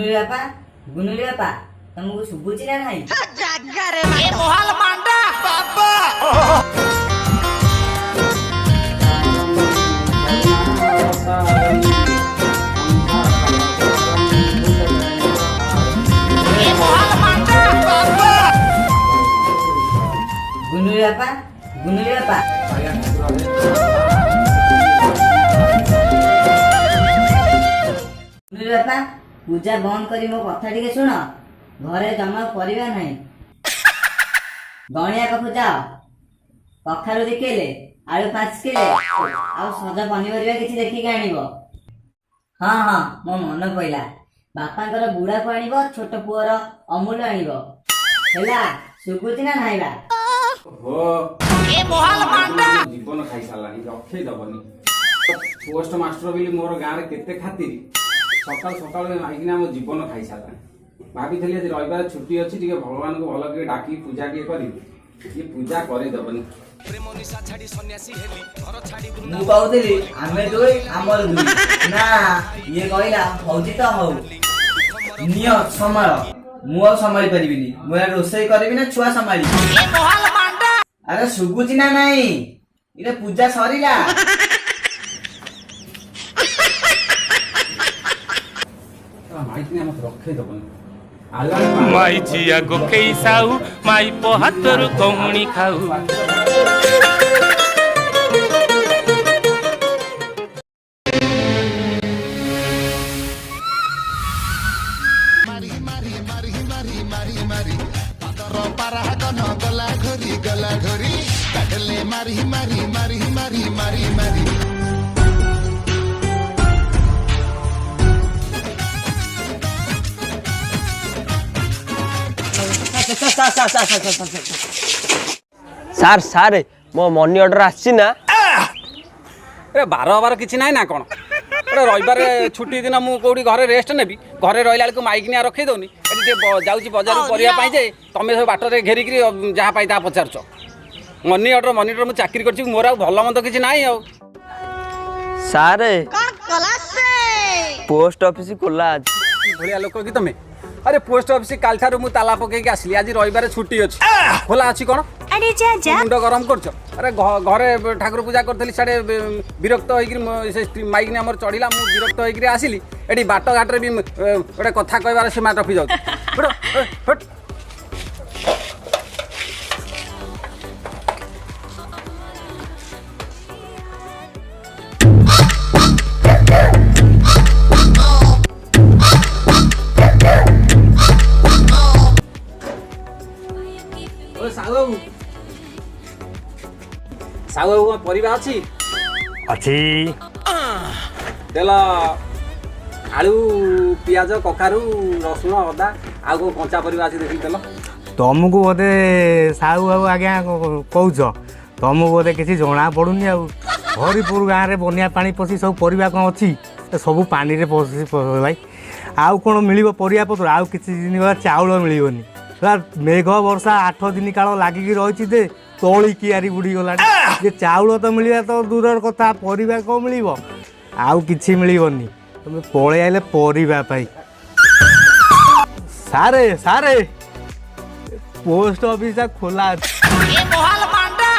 गुनुली बापा तुमको शुभुची ना नहीं ए मोहाल मांडा बाबा ए मोहाल मांडा बाबा गुनुली बापा गुनुली बापा पूजा बंद करी मो कथा टिके शुण घरे जमा परिवा नहीं गणिया पाखु जाओ कखारु दिकेले आलू 5 किले आ सजा पनीपरिया किछि देखिके आनिबो। हाँ हाँ मो मन पइला बापांकर बुढ़ा को आनिबो छोट पुअर अमूल आनिबो हेला सुकुति ना नाइबा हो ए मोहाल मांडा जीवन खाई सालानी रखे दबनी पोस्ट मास्टर बिली मोर गां रे केते खातिर सकाल सकाल आइकिना मो जीवन खाई सालानी भाभी थली आज रविवार छुट्टी अछि टिके भगवान को भलो के डाकी पूजा के करी ये पूजा करे दबनी मु कहउतली आमे दोई हमर दुई ना ये कहला हौजी त हौ निय समय मु आ संभाली परिबिनी मु रोसई करबी ना छुआ संभाली ए मोहाल मांडा अरे सुगुची ना नहीं इरे पूजा सरीला माइकिना मत रखे दबनी माई जिया गोखेई साऊ माई पहातरु कौणी खाऊ सार सार मो मनी ऑर्डर आछि ना ए 12 किछि नाही ना कोन ए रविवार छुट्टी दिन मु कोडी घरे रेस्ट नेबी घरे रहिला को माइकिनिया रखै दोनी एटी जाउची बाजार परिया पाई जे तमे सब बाटर रे घेरी करी जहा पाई ता पचारछ मनी ऑर्डर मु चाकरी करछि मोरा भलो मंद किछि नाही आ सार कोन क्लास से पोस्ट ऑफिस खोला अछि भलिया लोक कि तमे अरे पोस्ट ऑफिस काल थारु मु ताला पके के आसली आज रविवार छुट्टी अछि खोला अछि कोन अरे जा जा मुंड गरम करछ अरे घरे ठाकुर पूजा करथली साडे विरक्त होई से माइक ने हमर चढ़िला मु विरक्त होई आसिली एडी बाट घाट रे भी ओडे कथा कहबार से माट रफी जाउ फट ओ सागो सागो परिवा अछि अछि तेल आलू पियाज कखारू रसुण अदा आगो कंचा परिवा अछि देखि तेल तुमको बोधे साहू बाबू आज्ञा कौच तुमको बोधे किसी जना पड़ूनी हरिपुर गाँव में बनिया पानी पशि सब परिवा कौन अच्छी सब पानी रे पशि भाई आउ कौन मिल परिया पत्र आउ किसी दिन चाउल मिलनी मेघ वर्षा 8 दिन काल लागिकी रही दे तली कियारी बुड़ी गला जे चाउल तो मिलवा तो दूर कथा परिवा कौन मिल आउ किसी मिलनी तुम पलि आइले परिवा पाई सारे सारे पोस्ट ऑफिस खोला ए मोहाल मांडा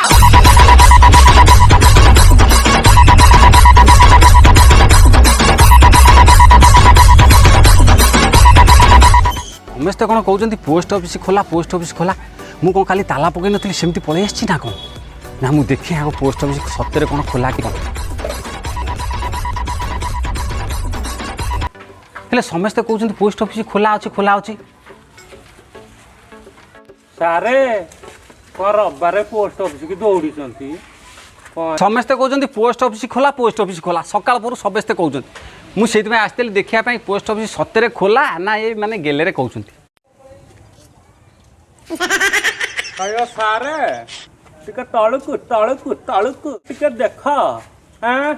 समस्ते कौन कहते पोस्ट ऑफिस खोला मु कौन खाली ताला पकई नी सेमती पलि आसी ना कौन ना मु देखे आगे पोस्ट ऑफिस सत्य कौन खोला कि हेले समस्ते कहते पोस्ट ऑफिस खोला अच्छी सारे रविवार पोस्ट ऑफिस की दौड़ी समस्ते कहते पोस्ट ऑफिस खोला सकाल पर समस्ते कहते मुझे आसती देखा पोस्ट ऑफिस सत्य खोला ना ये माने गेले कहते अयो सारे टिके तळकु टिके देख हैं